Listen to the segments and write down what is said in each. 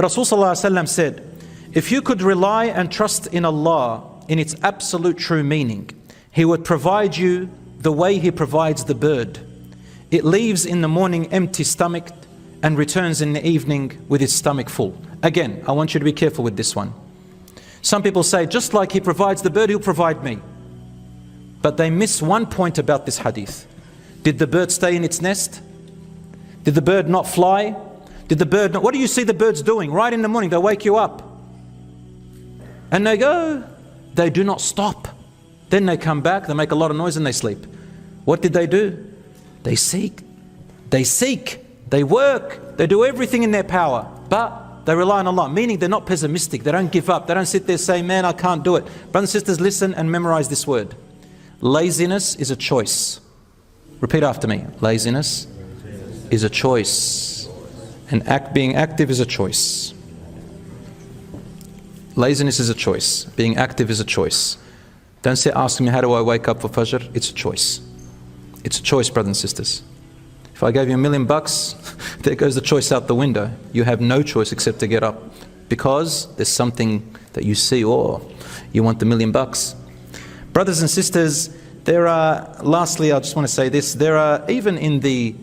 Rasul ﷺ said, if you could rely and trust in Allah in its absolute true meaning, He would provide you the way He provides the bird. It leaves in the morning empty stomached and returns in the evening with its stomach full. Again, I want you to be careful with this one. Some people say, just like He provides the bird, He'll provide me. But they miss one point about this hadith. Did the bird stay in its nest? Did the bird not fly? Did the bird not? What do you see the birds doing? Right in the morning, they wake you up. And they go, they do not stop. Then they come back, they make a lot of noise and they sleep. What did they do? They seek, they work, they do everything in their power, but they rely on Allah, meaning they're not pessimistic, they don't give up, they don't sit there saying, man, I can't do it. Brothers and sisters, listen and memorize this word. Laziness is a choice. Repeat after me. Laziness is a choice. And being active is a choice. Laziness is a choice. Being active is a choice. Don't say, ask me, how do I wake up for Fajr? It's a choice. It's a choice, brothers and sisters. If I gave you $1 million, there goes the choice out the window. You have no choice except to get up. Because there's something that you see, or you want the $1 million. Brothers and sisters, there are, lastly, I just want to say this, there are, even in the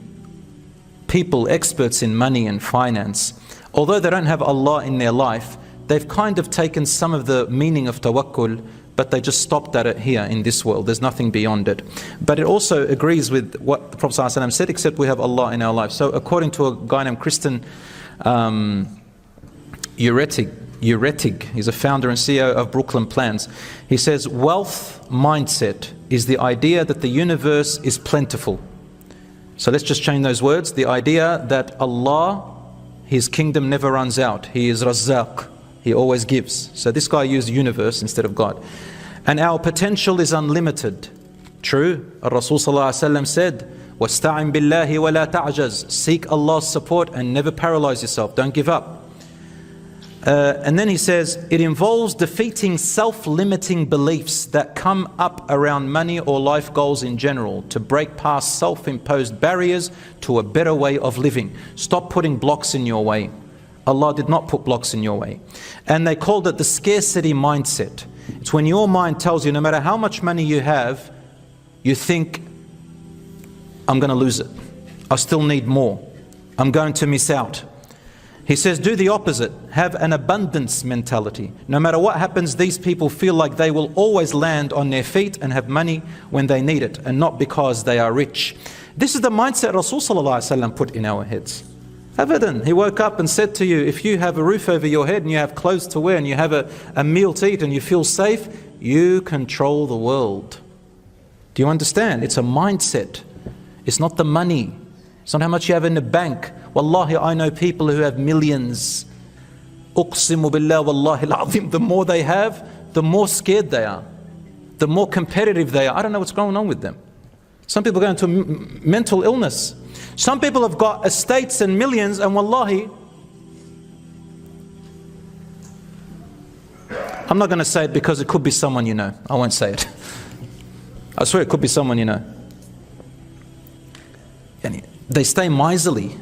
people, experts in money and finance, although they don't have Allah in their life, they've kind of taken some of the meaning of tawakkul, but they just stopped at it here in this world. There's nothing beyond it. But it also agrees with what the Prophet ﷺ said, except we have Allah in our life. So according to a guy named Kristen Uretig, he's a founder and CEO of Brooklyn Plans. He says, wealth mindset is the idea that the universe is plentiful. So let's just change those words. The idea that Allah, His kingdom never runs out. He is Razzaq. He always gives. So this guy used universe instead of God. And our potential is unlimited. True. Rasul ﷺ said, وَاسْتَعِنْ بِاللَّهِ وَلَا تَعْجَزْ. Seek Allah's support and never paralyze yourself. Don't give up. And then he says, it involves defeating self-limiting beliefs that come up around money or life goals in general, to break past self-imposed barriers to a better way of living. Stop putting blocks in your way. Allah did not put blocks in your way. And they called it the scarcity mindset. It's when your mind tells you, no matter how much money you have, you think, I'm going to lose it. I still need more. I'm going to miss out. He says, do the opposite. Have an abundance mentality. No matter what happens, these people feel like they will always land on their feet and have money when they need it, and not because they are rich. This is the mindset Rasul ﷺ put in our heads. Abadan. He woke up and said to you, if you have a roof over your head and you have clothes to wear and you have a meal to eat and you feel safe, you control the world. Do you understand? It's a mindset. It's not the money. It's not how much you have in the bank. Wallahi, I know people who have millions. Uqsimu billah wallahi al-azim. The more they have, the more scared they are. The more competitive they are. I don't know what's going on with them. Some people go into mental illness. Some people have got estates and millions, and wallahi, I'm not going to say it because it could be someone you know. I won't say it. I swear it could be someone you know. And they stay miserly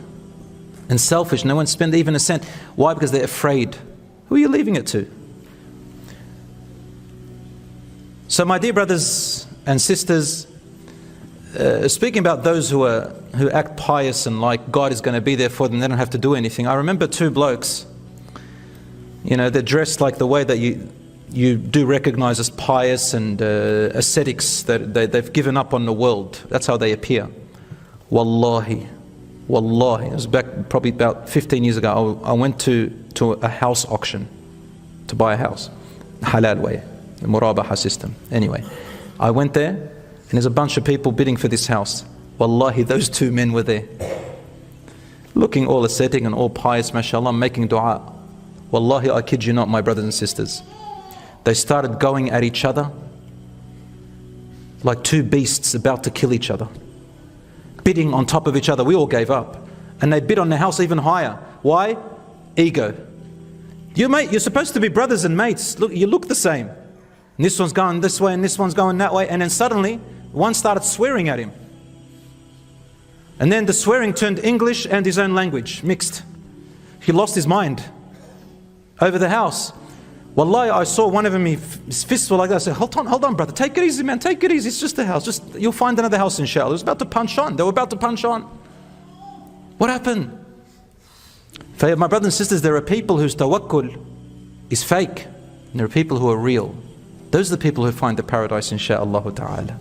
and selfish. No one spend even a cent. Why? Because they're afraid. Who are you leaving it to? So my dear brothers and sisters, speaking about those who act pious and like God is going to be there for them, they don't have to do anything. I remember two blokes, you know, they're dressed like the way that you do recognize as pious and ascetics, that they've given up on the world. That's how they appear. Wallahi, it was back probably about 15 years ago. I went to a house auction to buy a house, halal way, the murabaha system. Anyway, I went there and there's a bunch of people bidding for this house. Wallahi, those two men were there, looking all ascetic and all pious, mashallah, making dua. Wallahi, I kid you not, my brothers and sisters. They started going at each other like two beasts about to kill each other, bidding on top of each other. We all gave up. And they bid on the house even higher. Why? Ego. You're supposed to be brothers and mates. Look, you look the same. And this one's going this way and this one's going that way. And then suddenly, one started swearing at him. And then the swearing turned English and his own language, mixed. He lost his mind. over the house. Wallahi, I saw one of them, his fists were like that. I said, hold on, brother, take it easy, man, take it easy. It's just a house. You'll find another house, inshallah. It was about to punch on. They were about to punch on. What happened? For my brothers and sisters, there are people whose tawakkul is fake. And there are people who are real. Those are the people who find the paradise, inshaAllah ta'ala.